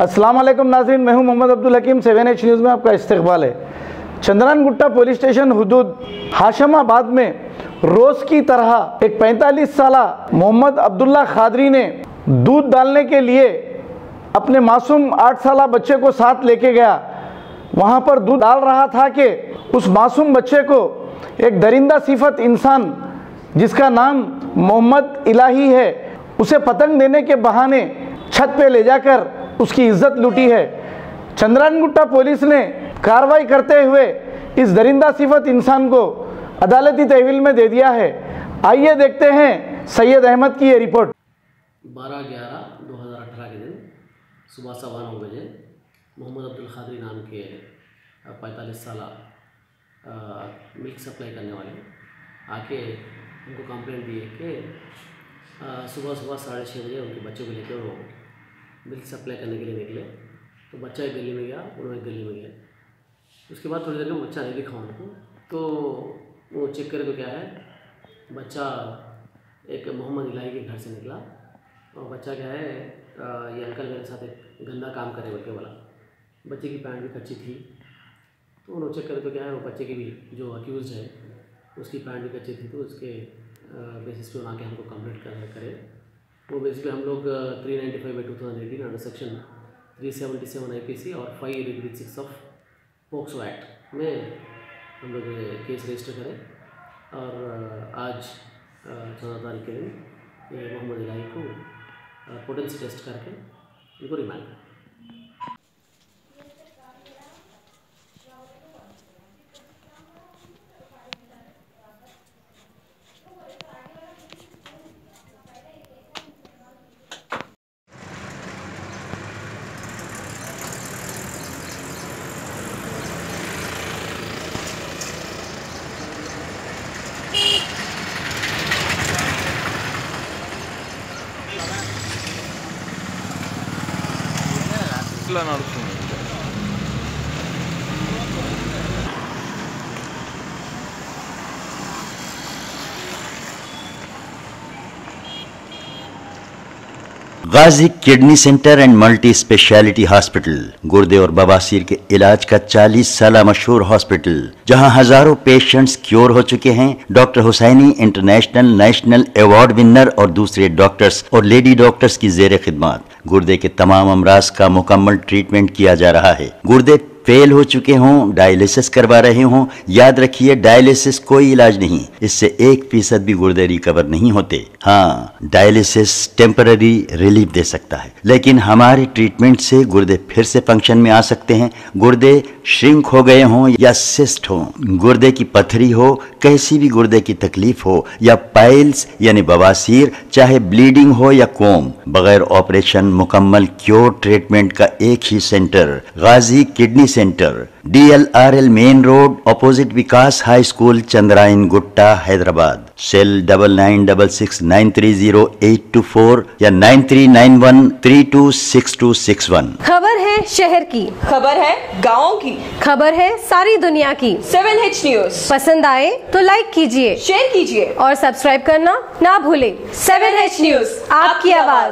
अस्सलाम वालेकुम नाज़रीन, मैं हूं मोहम्मद अब्दुल हकीम। 7H न्यूज़ में आपका इस्तकबाल है। चंद्रानगुट्टा पुलिस स्टेशन हुदूद हाशमाबाद में रोज़ की तरह एक 45 साला मोहम्मद अब्दुल्ला खादरी ने दूध डालने के लिए अपने मासूम 8 साला बच्चे को साथ लेके गया। वहाँ पर दूध डाल रहा था कि उस मासूम बच्चे को एक दरिंदा सिफत इंसान जिसका नाम मोहम्मद इलाही है, उसे पतंग देने के बहाने छत पे ले जाकर उसकी इज्जत लूटी है। चंद्रानगुट्टा पुलिस ने कार्रवाई करते हुए इस दरिंदा सिफत इंसान को अदालती तहवील में दे दिया है। आइए देखते हैं सैयद अहमद की ये रिपोर्ट। 12/11/2018 के दिन सुबह 9:15 बजे मोहम्मद अब्दुल खादरी नाम के 45 साला मिल्क सप्लाई करने वाले आके उनको कंप्लेंट दी कि सुबह 6:30 बजे उनके बच्चों को लेकर वो मिल्क सप्लाई करने के लिए निकले। तो बच्चा एक गली में गया, उन्होंने एक गली में गया। उसके बाद थोड़ी देर में बच्चा नहीं दिखा उनको, तो वो चेक करे तो क्या है, बच्चा एक मोहम्मद इलाही के घर से निकला। और बच्चा क्या है, ये अंकल मेरे साथ एक गंदा काम करे बोल के बोला। बच्चे की पैंट भी कच्ची थी, तो उन्होंने चेक करे तो क्या है, वो बच्चे की भी जो अक्यूज़ है उसकी पैंट भी कच्ची थी। तो उसके बेसिस पे आके हमको कंप्लेंट करे। वो बेसिस पे हम लोग 395/2018 अंडर सेक्शन 377 IPC और 5/6 ऑफ पोक्सो एक्ट में हम लोग केस रजिस्टर करें। और आज 14 तारीख के दिन ये मोहम्मद इलाही को पोटेंसी टेस्ट करके उनको रिमांड करें। నడుస్తుంది. Ghazi kidney centre and multi speciality hospital गुर्दे और बवासीर के इलाज का 40 साला मशहूर हॉस्पिटल, जहां हजारों पेशेंट्स क्योर हो चुके हैं। Doctor Husaini international national award winner और दूसरे डॉक्टर्स और लेडी डॉक्टर्स की जेर खिदमत गुर्दे के तमाम अमराज का मुकम्मल ट्रीटमेंट किया जा रहा है। गुर्दे फेल हो चुके हों, डायलिसिस करवा रहे हों, याद रखिए डायलिसिस कोई इलाज नहीं, इससे 1% भी गुर्दे रिकवर नहीं होते। हाँ, डायलिसिस टेम्पररी रिलीफ दे सकता है, लेकिन हमारे ट्रीटमेंट से गुर्दे फिर से फंक्शन में आ सकते हैं। गुर्दे श्रिंक हो गए हों या सिस्ट हो, गुर्दे की पथरी हो, कैसी भी गुर्दे की तकलीफ हो, या पाइल्स यानी बवासीर, चाहे ब्लीडिंग हो या कोम, बगैर ऑपरेशन मुकम्मल क्योर ट्रीटमेंट का एक ही centre, Ghazi kidney centre, DLRL main road, opposite Vikas high school, Chandrayangutta, Hyderabad. Cell 9966930824 या 9391326261। खबर है शहर की, खबर है गाँव की, खबर है सारी दुनिया की। 7H न्यूज़ पसंद आए तो लाइक कीजिए, शेयर कीजिए और सब्सक्राइब करना ना भूले। 7H न्यूज़, आपकी आवाज।